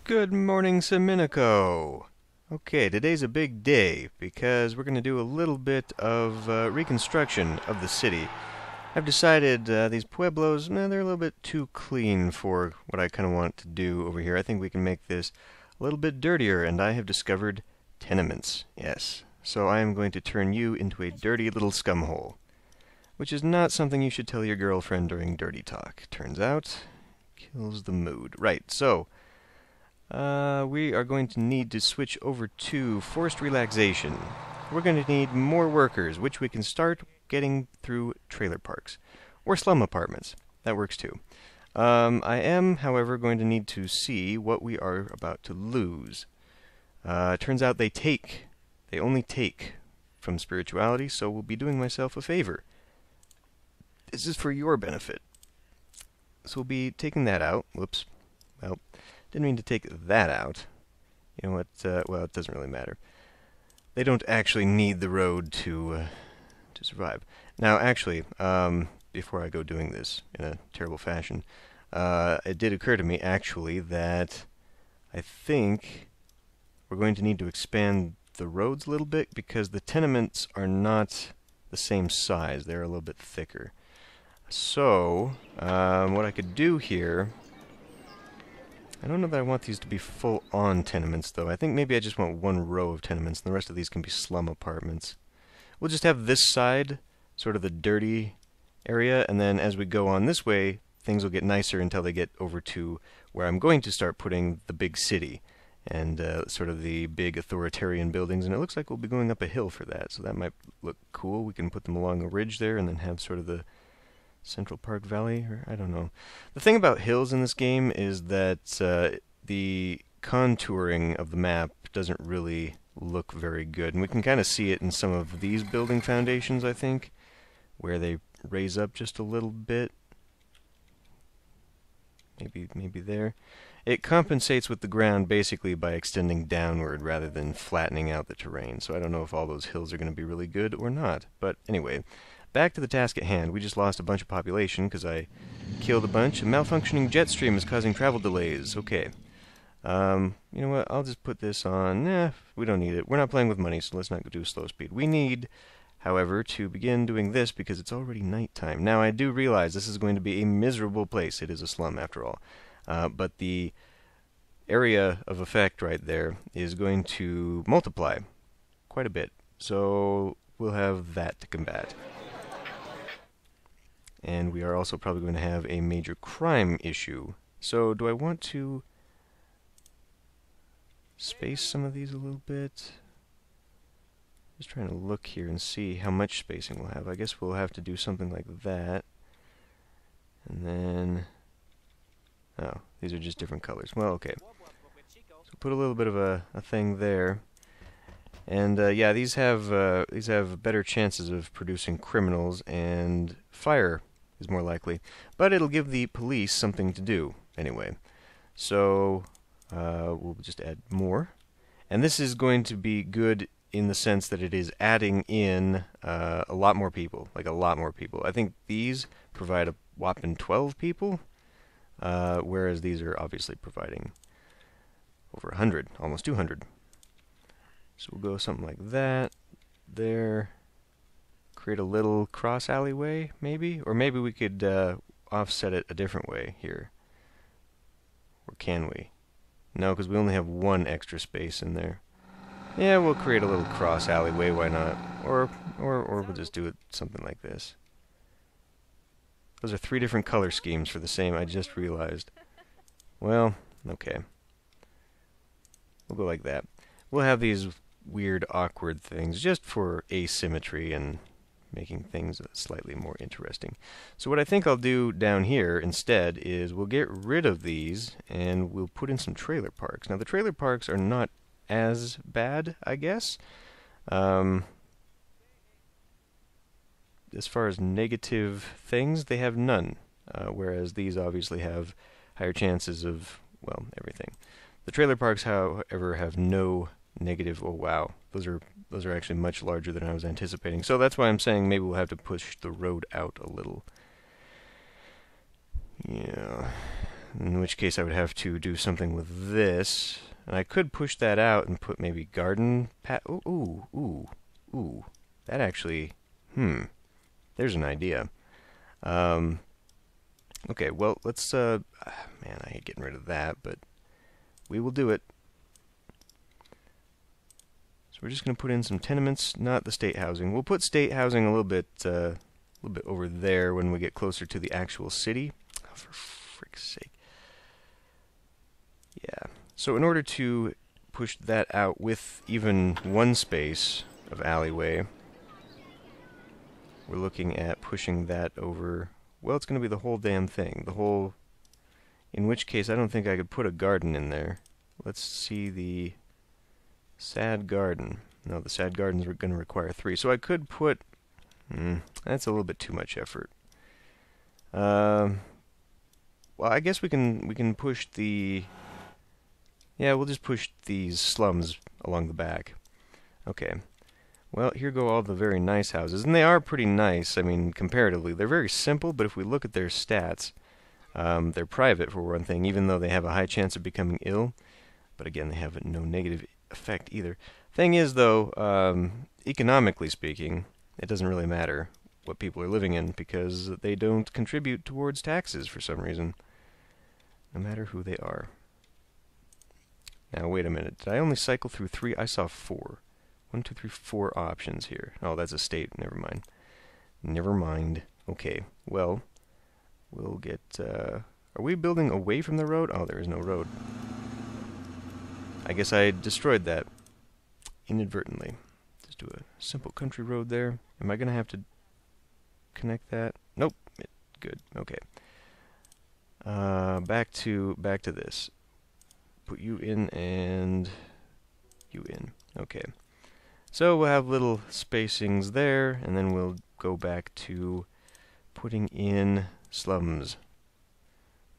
Good morning, Seminico. Okay, today's a big day because we're going to do a little bit of reconstruction of the city. I've decided these pueblos, they're a little bit too clean for what I kind of want to do over here. I think we can make this a little bit dirtier, and I have discovered tenements. Yes. So I am going to turn you into a dirty little scumhole, which is not something you should tell your girlfriend during dirty talk. Turns out, kills the mood. Right, so we are going to need to switch over to forced relaxation. We're going to need more workers, which we can start getting through trailer parks or slum apartments. That works too. I am, however, going to need to see what we are about to lose. Turns out they only take from spirituality, so we'll be doing myself a favor. This is for your benefit. So we'll be taking that out. Whoops. Well, didn't mean to take that out. You know what? Well, it doesn't really matter. They don't actually need the road to survive. Now, actually, before I go doing this in a terrible fashion, it did occur to me, actually, that I think we're going to need to expand the roads a little bit because the tenements are not the same size. They're a little bit thicker. So, what I could do here... I don't know that I want these to be full-on tenements, though. I think maybe I just want one row of tenements, and the rest of these can be slum apartments. We'll just have this side, sort of the dirty area, and then as we go on this way, things will get nicer until they get over to where I'm going to start putting the big city, and sort of the big authoritarian buildings, and it looks like we'll be going up a hill for that, so that might look cool. We can put them along a ridge there, and then have sort of the Central Park Valley, or I don't know. The thing about hills in this game is that the contouring of the map doesn't really look very good, and we can kind of see it in some of these building foundations, I think, where they raise up just a little bit. Maybe there. It compensates with the ground basically by extending downward rather than flattening out the terrain, so I don't know if all those hills are going to be really good or not. But anyway, back to the task at hand. We just lost a bunch of population because I killed a bunch. A malfunctioning jet stream is causing travel delays. Okay. You know what? I'll just put this on. Nah, we don't need it. We're not playing with money, so let's not do slow speed. We need, however, to begin doing this because it's already nighttime. Now, I do realize this is going to be a miserable place. It is a slum, after all. But the area of effect right there is going to multiply quite a bit. So we'll have that to combat. And we are also probably going to have a major crime issue. So do I want to space some of these a little bit? Just trying to look here and see how much spacing we'll have. I guess we'll have to do something like that. And then... oh, these are just different colors. Well, okay. So put a little bit of a thing there. And yeah, these have better chances of producing criminals, and fire is more likely. But it'll give the police something to do anyway. So we'll just add more. And this is going to be good in the sense that it is adding in a lot more people, like a lot more people. I think these provide a whopping 12 people, whereas these are obviously providing over 100, almost 200. So we'll go something like that there. Create a little cross alleyway, maybe? Or maybe we could offset it a different way here. Or can we? No, because we only have one extra space in there. Yeah, we'll create a little cross alleyway, why not? Or we'll just do it something like this. Those are 3 different color schemes for the same, I just realized. Well, okay. We'll go like that. We'll have these weird, awkward things just for asymmetry and making things slightly more interesting. So what I think I'll do down here instead is we'll get rid of these and we'll put in some trailer parks. Now the trailer parks are not as bad, I guess. As far as negative things, they have none, whereas these obviously have higher chances of, well, everything. The trailer parks, however, have no negative. Oh wow, those are actually much larger than I was anticipating. So that's why I'm saying maybe we'll have to push the road out a little. Yeah, in which case I would have to do something with this. And I could push that out and put maybe garden ooh. That actually, there's an idea. Okay, well, let's, man, I hate getting rid of that, but we will do it. So we're just going to put in some tenements, not the state housing. We'll put state housing a little bit over there when we get closer to the actual city. Oh, for frick's sake. Yeah. So in order to push that out with even one space of alleyway, we're looking at pushing that over. Well, it's going to be the whole damn thing. In which case, I don't think I could put a garden in there. Let's see the sad garden. No, the sad garden's going to require 3. So I could put... that's a little bit too much effort. Well, I guess we can push the... Yeah, we'll just push these slums along the back. Okay. Well, here go all the very nice houses, and they are pretty nice. I mean, comparatively, they're very simple, but if we look at their stats, they're private for one thing, even though they have a high chance of becoming ill. But again, they have no negative effect either. Thing is, though, economically speaking, it doesn't really matter what people are living in because they don't contribute towards taxes for some reason, no matter who they are. Now, wait a minute. Did I only cycle through 3? I saw 4. 1, 2, 3, 4 options here. Oh, that's a state. Never mind. Never mind. Okay. Well, we'll get... are we building away from the road? Oh, there is no road. I guess I destroyed that inadvertently. Just do a simple country road there. Am I going to have to connect that? Nope. Good. Okay. Back to this. Put you in and you in. Okay. So we'll have little spacings there, and then we'll go back to putting in slums.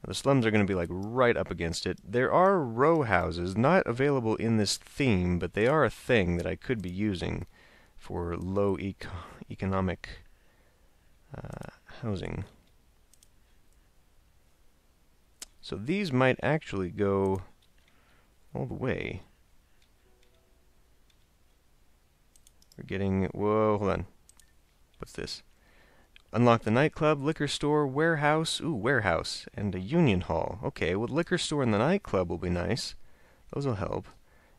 Now, the slums are going to be like right up against it. There are row houses not available in this theme, but they are a thing that I could be using for low economic housing. So these might actually go all the way. We're getting... Whoa, hold on. What's this? Unlock the nightclub, liquor store, warehouse. Ooh, warehouse. And a union hall. Okay, well, liquor store and the nightclub will be nice. Those will help.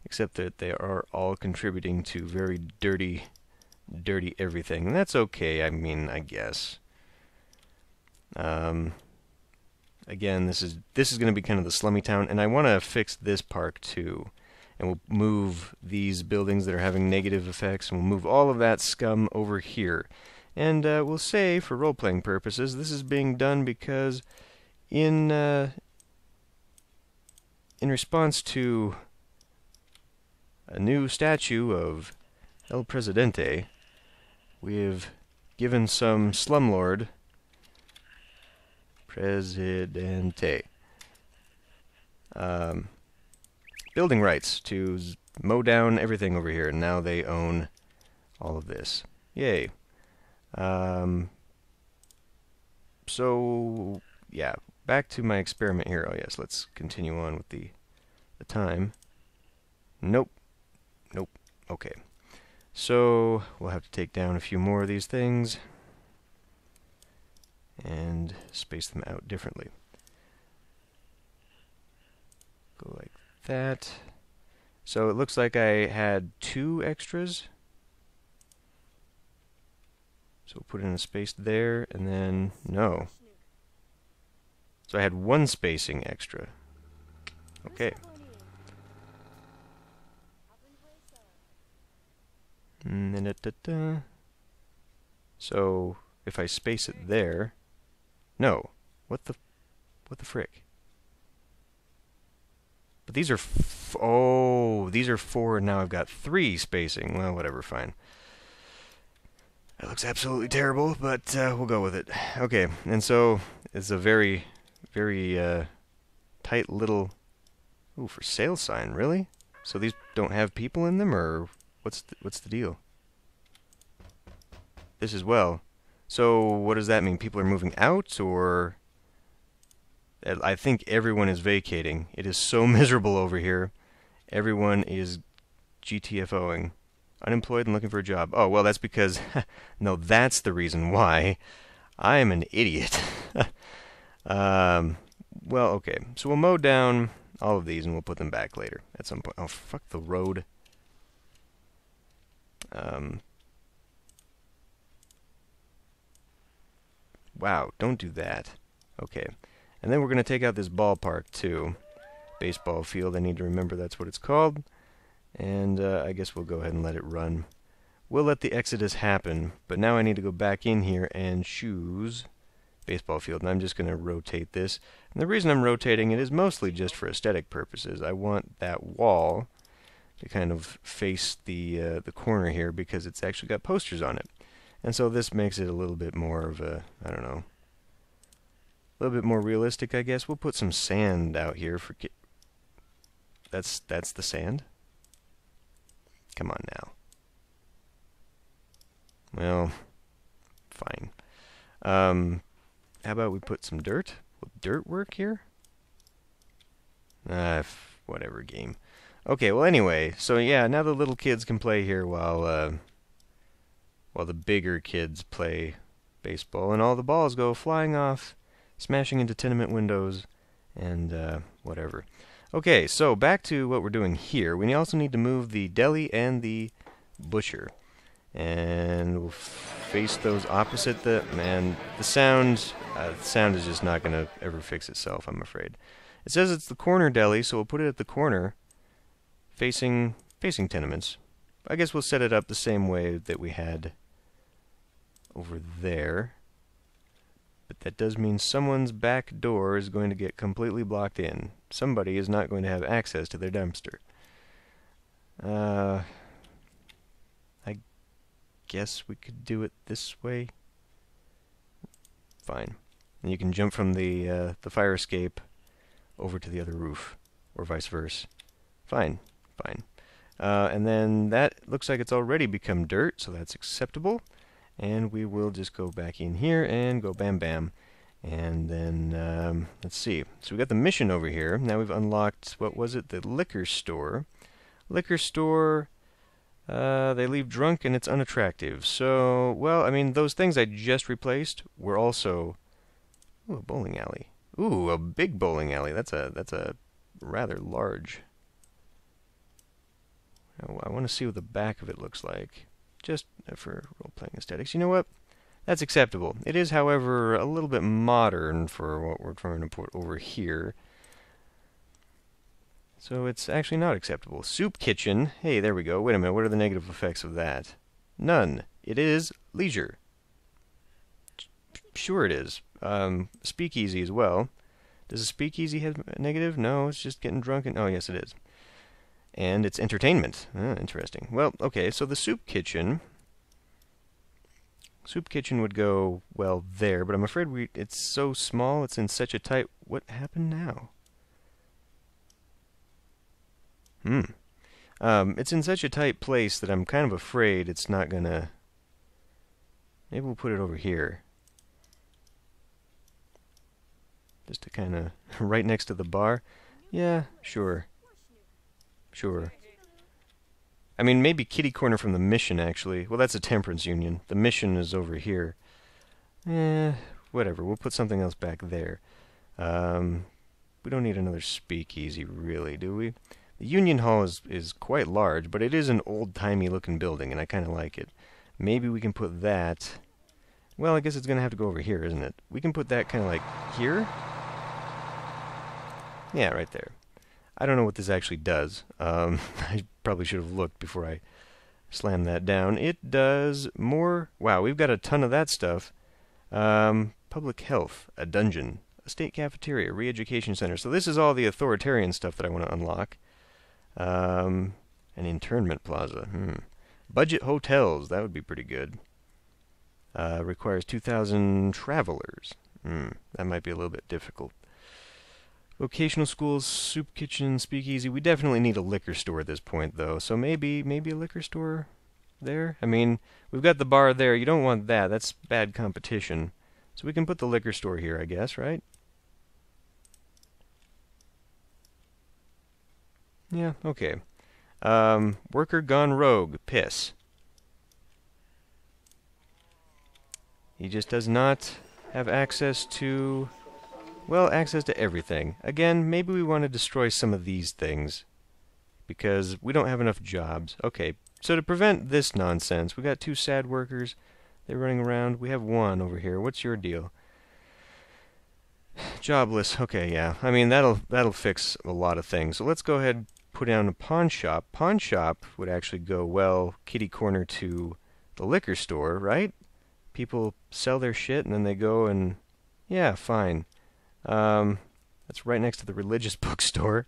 Except that they are all contributing to very dirty everything. And that's okay, I mean, I guess. Again, this is going to be kind of the slummy town. And I want to fix this park, too. And we'll move these buildings that are having negative effects, and we'll move all of that scum over here. And we'll say, for role-playing purposes, this is being done because in response to a new statue of El Presidente, we've given some slumlord Presidente building rights to mow down everything over here, and now they own all of this. Yay. So, yeah, back to my experiment here. Oh, yes, let's continue on with the time. Nope. Nope. Okay. So, we'll have to take down a few more of these things and space them out differently. Go like that. So it looks like I had 2 extras. So we'll put in a space there, and then no. So I had 1 spacing extra. Okay. So if I space it there, no. What the frick? But these are, these are 4, and now I've got 3 spacing. Well, whatever, fine. That looks absolutely terrible, but we'll go with it. Okay, and so it's a very, very tight little... Ooh, for sale sign, really? So these don't have people in them, or what's the deal? This as well. So what does that mean? People are moving out, or... I think everyone is vacating. It is so miserable over here. Everyone is GTFOing. Unemployed and looking for a job. Oh, well, that's because... no, that's the reason why. I am an idiot. Well, okay. So we'll mow down all of these and we'll put them back later at some point. Oh, fuck the road. Wow, don't do that. Okay. And then we're going to take out this ballpark, too. Baseball field, I need to remember that's what it's called. And I guess we'll go ahead and let it run. We'll let the exodus happen, but now I need to go back in here and choose baseball field. And I'm just going to rotate this. And the reason I'm rotating it is mostly just for aesthetic purposes. I want that wall to kind of face the corner here because it's actually got posters on it. And so this makes it a little bit more of a, I don't know, a little bit more realistic, I guess. We'll put some sand out here for... That's the sand? Come on now. Well, fine. How about we put some dirt? Will dirt work here? Whatever, game. Okay, well anyway, so yeah, now the little kids can play here while the bigger kids play baseball, and all the balls go flying off, smashing into tenement windows, and whatever. Okay, so back to what we're doing here. We also need to move the deli and the butcher. And we'll face those opposite the... Man, the sound is just not going to ever fix itself, I'm afraid. It says it's the corner deli, so we'll put it at the corner, facing tenements. I guess we'll set it up the same way that we had over there. But that does mean someone's back door is going to get completely blocked in. Somebody is not going to have access to their dumpster. I guess we could do it this way. Fine. And you can jump from the fire escape over to the other roof, or vice versa. Fine. And then that looks like it's already become dirt, so that's acceptable. And we will just go back in here and go bam bam. And then, let's see. So we got the mission over here. Now we've unlocked, what was it? The liquor store. Liquor store, they leave drunk and it's unattractive. So, well, I mean, those things I just replaced were also... Ooh, a bowling alley. Ooh, a big bowling alley. That's a rather large... I want to see what the back of it looks like. Just for role-playing aesthetics. You know what? That's acceptable. It is, however, a little bit modern for what we're trying to put over here. So it's actually not acceptable. Soup kitchen. Hey, there we go. Wait a minute. What are the negative effects of that? None. It is leisure. Sure it is. Speakeasy as well. Does a speakeasy have a negative? No, it's just getting drunk. Oh, yes, it is. And it's entertainment. Interesting. Well, okay, so the soup kitchen would go, well, there, but I'm afraid it's so small, it's in such a tight... What happened now? It's in such a tight place that I'm kind of afraid it's not gonna... Maybe we'll put it over here. Just to kind of... right next to the bar. Yeah, sure. Sure. I mean, maybe kitty corner from the mission, actually. Well, that's a temperance union. The mission is over here. Whatever. We'll put something else back there. We don't need another speakeasy, really, do we? The Union Hall is quite large, but it is an old-timey looking building, and I kind of like it. Maybe we can put that... Well, I guess it's going to have to go over here, isn't it? We can put that kind of like here? Yeah, right there. I don't know what this actually does. I probably should have looked before I slammed that down. It does more... Wow, we've got a ton of that stuff. Public health, a dungeon, a state cafeteria, re-education center. So this is all the authoritarian stuff that I want to unlock. An internment plaza. Budget hotels, that would be pretty good. Requires 2,000 travelers. That might be a little bit difficult. Vocational schools, soup kitchen, speakeasy. We definitely need a liquor store at this point, though. So maybe a liquor store there? I mean, we've got the bar there. You don't want that. That's bad competition. So we can put the liquor store here, I guess, right? Yeah, okay. Worker gone rogue. Piss. He just does not have access to, well, access to everything. Again, maybe we want to destroy some of these things because we don't have enough jobs. Okay, so to prevent this nonsense, we got 2 sad workers. They're running around. We have 1 over here. What's your deal? Jobless. Okay, yeah. I mean, that'll fix a lot of things. So let's go ahead and put down a pawn shop. Pawn shop would actually go, well, kitty corner to the liquor store, right? People sell their shit and then they go and, yeah, fine. That's right next to the religious bookstore.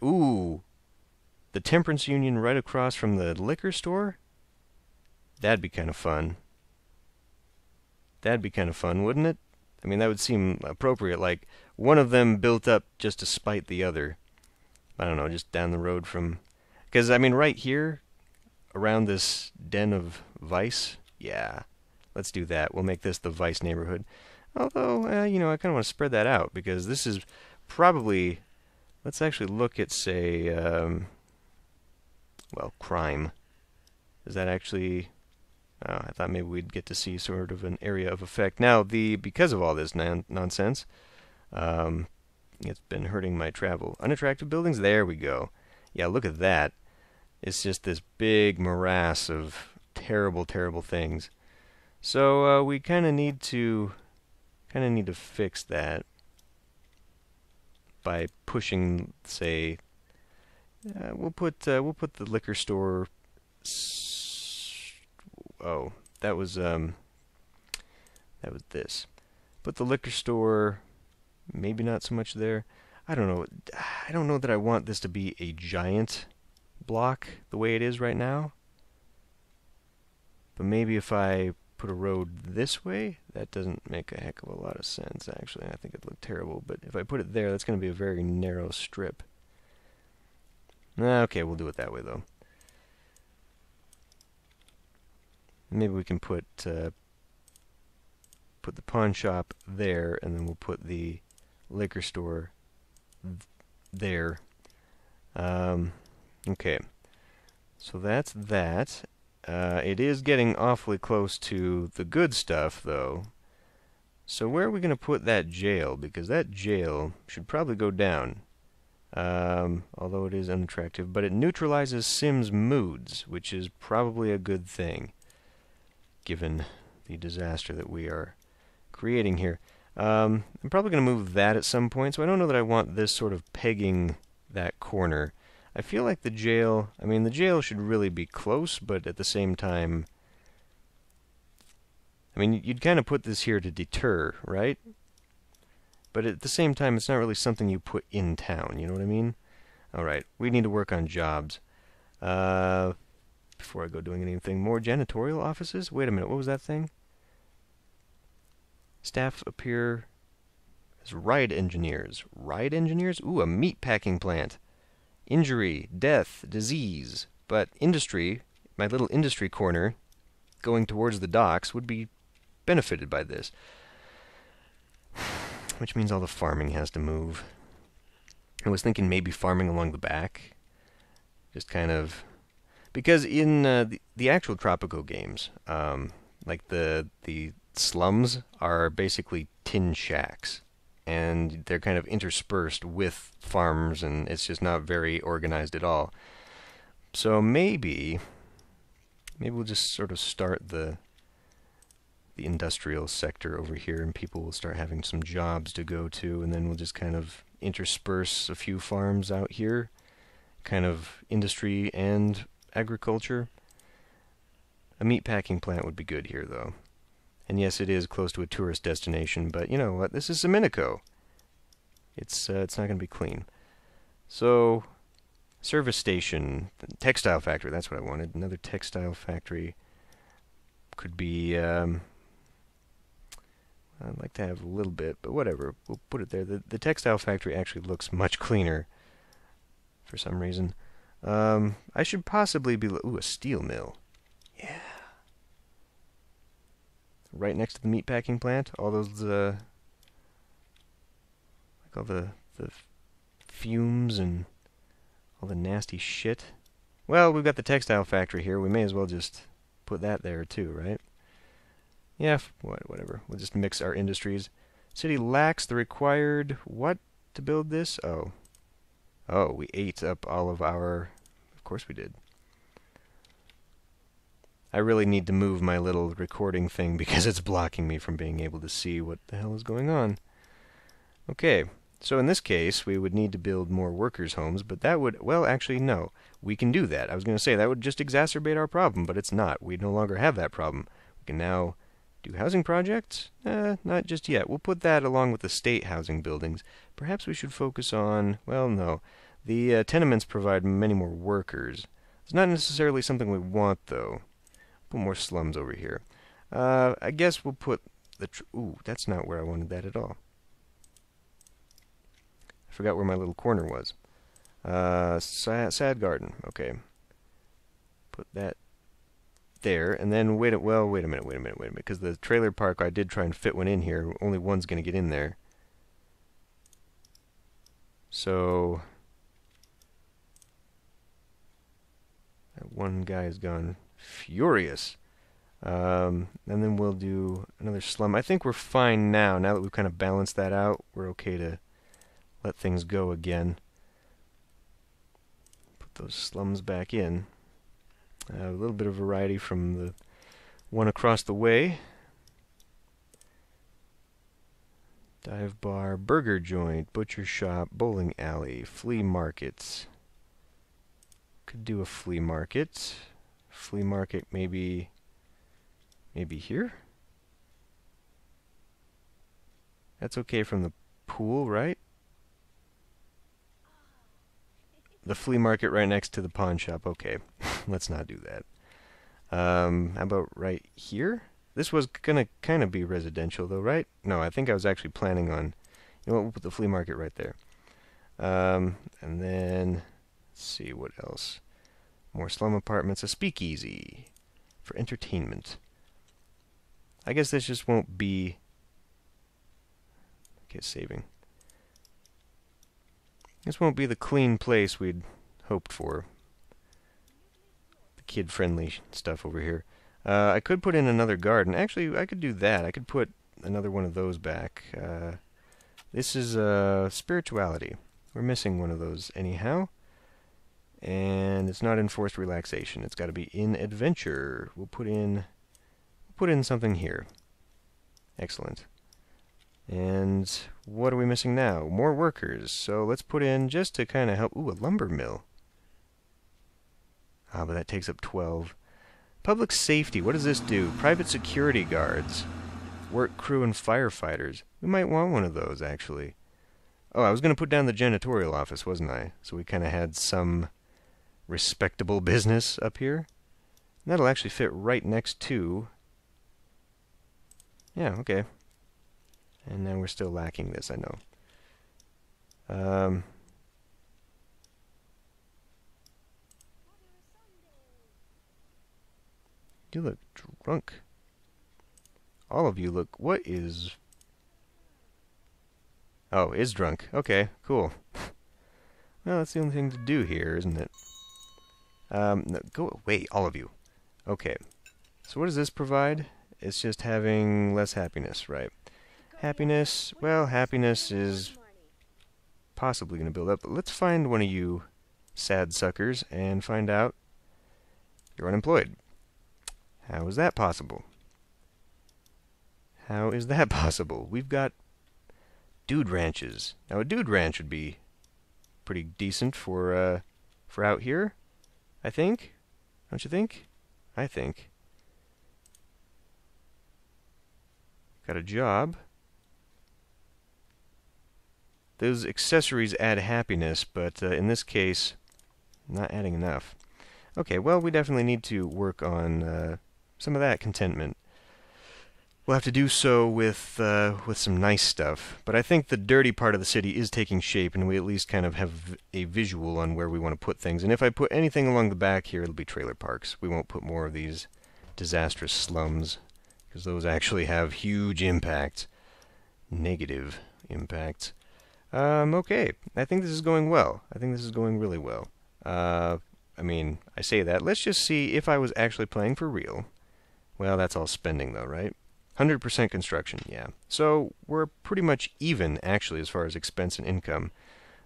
Ooh, the Temperance Union right across from the liquor store? That'd be kind of fun. That'd be kind of fun, wouldn't it? I mean, that would seem appropriate, like one of them built up just to spite the other. I don't know, just down the road from... Because, I mean, right here, around this den of vice, yeah, let's do that. We'll make this the vice neighborhood. Although, you know, I kind of want to spread that out, because this is probably... Let's actually look at, say, well, crime. Is that actually... Oh, I thought maybe we'd get to see sort of an area of effect. Now, because of all this nonsense, it's been hurting my travel. Unattractive buildings? There we go. Yeah, look at that. It's just this big morass of terrible, terrible things. So we kind of need to fix that by pushing, say, we'll put the liquor store. Oh, that was this. Put the liquor store, maybe not so much there. I don't know. I don't know that I want this to be a giant block the way it is right now. But maybe if I put a road this way, that doesn't make a heck of a lot of sense, actually. I think it'd look terrible. But if I put it there, that's going to be a very narrow strip. Okay, we'll do it that way, though. Maybe we can put the pawn shop there, and then we'll put the liquor store there. Okay, so that's that. It is getting awfully close to the good stuff, though. So where are we going to put that jail? Because that jail should probably go down. Although it is unattractive. But it neutralizes Sim's moods, which is probably a good thing, given the disaster that we are creating here. I'm probably going to move that at some point, so I don't know that I want this sort of pegging that corner. I feel like the jail, I mean, the jail should really be close, but at the same time, I mean, you'd kind of put this here to deter, right? But at the same time, it's not really something you put in town, you know what I mean? Alright, we need to work on jobs. Before I go doing anything more, janitorial offices? Wait a minute, what was that thing? Staff appear as ride engineers. Ride engineers? Ooh, a meat packing plant. Injury, death, disease. But industry, my little industry corner, going towards the docks, would be benefited by this. Which means all the farming has to move. I was thinking maybe farming along the back. Just kind of... Because in the actual Tropico games, like the slums are basically tin shacks. And they're kind of interspersed with farms, and it's just not very organized at all. So maybe we'll just sort of start the industrial sector over here, and people will start having some jobs to go to, and then we'll just kind of intersperse a few farms out here, kind of industry and agriculture. A meat packing plant would be good here, though. And yes, it is close to a tourist destination, but you know what? This is Domenico. It's not going to be clean. So, service station, textile factory, that's what I wanted. Another textile factory could be, I'd like to have a little bit, but whatever. We'll put it there. The textile factory actually looks much cleaner for some reason. I should possibly be... Ooh, a steel mill. Yeah. Right next to the meatpacking plant. All those, like all the fumes and all the nasty shit. Well, we've got the textile factory here. We may as well just put that there too, right? Yeah, whatever. We'll just mix our industries. City lacks the required what to build this? Oh. Oh, we ate up all of our... Of course we did. I really need to move my little recording thing because it's blocking me from being able to see what the hell is going on. Okay, so in this case, we would need to build more workers' homes, but that would... Well, actually, no. We can do that. I was going to say that would just exacerbate our problem, but it's not. We no longer have that problem. We can now do housing projects? Not just yet. We'll put that along with the state housing buildings. Perhaps we should focus on... Well, no. The tenements provide many more workers. It's not necessarily something we want, though. Put more slums over here. I guess we'll put the... Ooh, that's not where I wanted that at all. I forgot where my little corner was. Sad garden. Okay. Put that there, and then wait a minute, because the trailer park, I did try and fit one in here. Only one's going to get in there. So... That one guy has gone furious. And then we'll do another slum. I think we're fine now. Now that we've kind of balanced that out, we're okay to let things go again. Put those slums back in. A little bit of variety from the one across the way. Dive bar, burger joint, butcher shop, bowling alley, flea markets. Could do a flea market. Flea market maybe here? That's okay from the pool, right? The flea market right next to the pawn shop. Okay, let's not do that. How about right here? This was gonna kind of be residential though, right? No, I think I was actually planning on... You know what, we'll put the flea market right there. And then... Let's see, what else? More slum apartments, a speakeasy for entertainment. I guess this just won't be... Okay, saving. This won't be the clean place we'd hoped for. The kid-friendly stuff over here. I could put in another garden. Actually, I could do that. I could put another one of those back. This is spirituality. We're missing one of those anyhow. And it's not in forced relaxation. It's got to be in adventure. We'll put in something here. Excellent. And what are we missing now? More workers. So let's put in, just to kind of help... Ooh, a lumber mill. Ah, but that takes up 12. Public safety. What does this do? Private security guards. Work crew and firefighters. We might want one of those, actually. Oh, I was going to put down the janitorial office, wasn't I? So we kind of had some respectable business up here. And that'll actually fit right next to... Yeah, okay. And now we're still lacking this, I know. You look drunk. All of you look... What is... Oh, is drunk. Okay, cool. Well, that's the only thing to do here, isn't it? No, go away, all of you. Okay. So what does this provide? It's just having less happiness, right? Happiness, well, happiness is possibly going to build up. But let's find one of you sad suckers and find out you're unemployed. How is that possible? How is that possible? We've got dude ranches. Now, a dude ranch would be pretty decent for out here, I think. Don't you think? I think. Got a job. Those accessories add happiness, but in this case, not adding enough. Okay, well, we definitely need to work on some of that contentment. We'll have to do so with some nice stuff. But I think the dirty part of the city is taking shape, and we at least kind of have a visual on where we want to put things. And if I put anything along the back here, it'll be trailer parks. We won't put more of these disastrous slums, because those actually have huge impact. Negative impact. Okay. I think this is going well. I think this is going really well. I mean, I say that. Let's just see if I was actually playing for real. Well, that's all spending, though, right? 100% construction, yeah. So we're pretty much even, actually, as far as expense and income.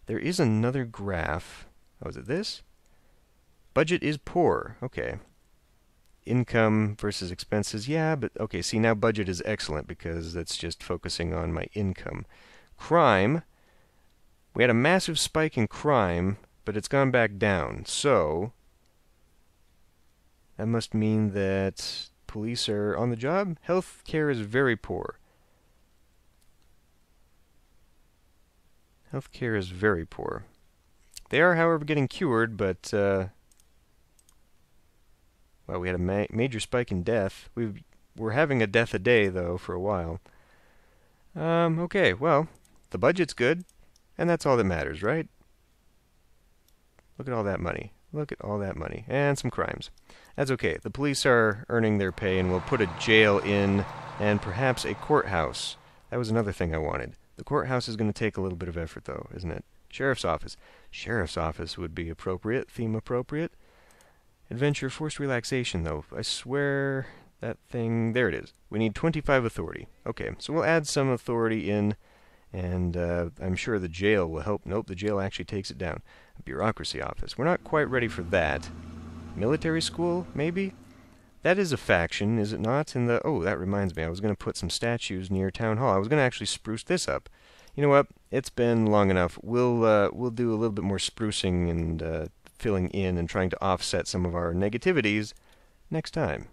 There is another graph. Oh, is it this? Budget is poor. Okay. Income versus expenses. Yeah, but okay, see, now budget is excellent because that's just focusing on my income. Crime. We had a massive spike in crime, but it's gone back down. So that must mean that police are on the job. Health care is very poor. Health care is very poor. They are, however, getting cured, but well, we had a major spike in death. We're having a death a day, though, for a while. Okay, well, the budget's good, and that's all that matters, right? Look at all that money. Look at all that money. And some crimes. That's okay. The police are earning their pay, and we'll put a jail in, and perhaps a courthouse. That was another thing I wanted. The courthouse is going to take a little bit of effort, though, isn't it? Sheriff's office. Sheriff's office would be appropriate, theme appropriate. Adventure, forced relaxation, though. I swear that thing... There it is. We need 25 authority. Okay, so we'll add some authority in, and I'm sure the jail will help. Nope, the jail actually takes it down. Bureaucracy office. We're not quite ready for that. Military school, maybe? That is a faction, is it not? In the... Oh, that reminds me. I was going to put some statues near Town Hall. I was going to actually spruce this up. You know what? It's been long enough. We'll do a little bit more sprucing and filling in and trying to offset some of our negativities next time.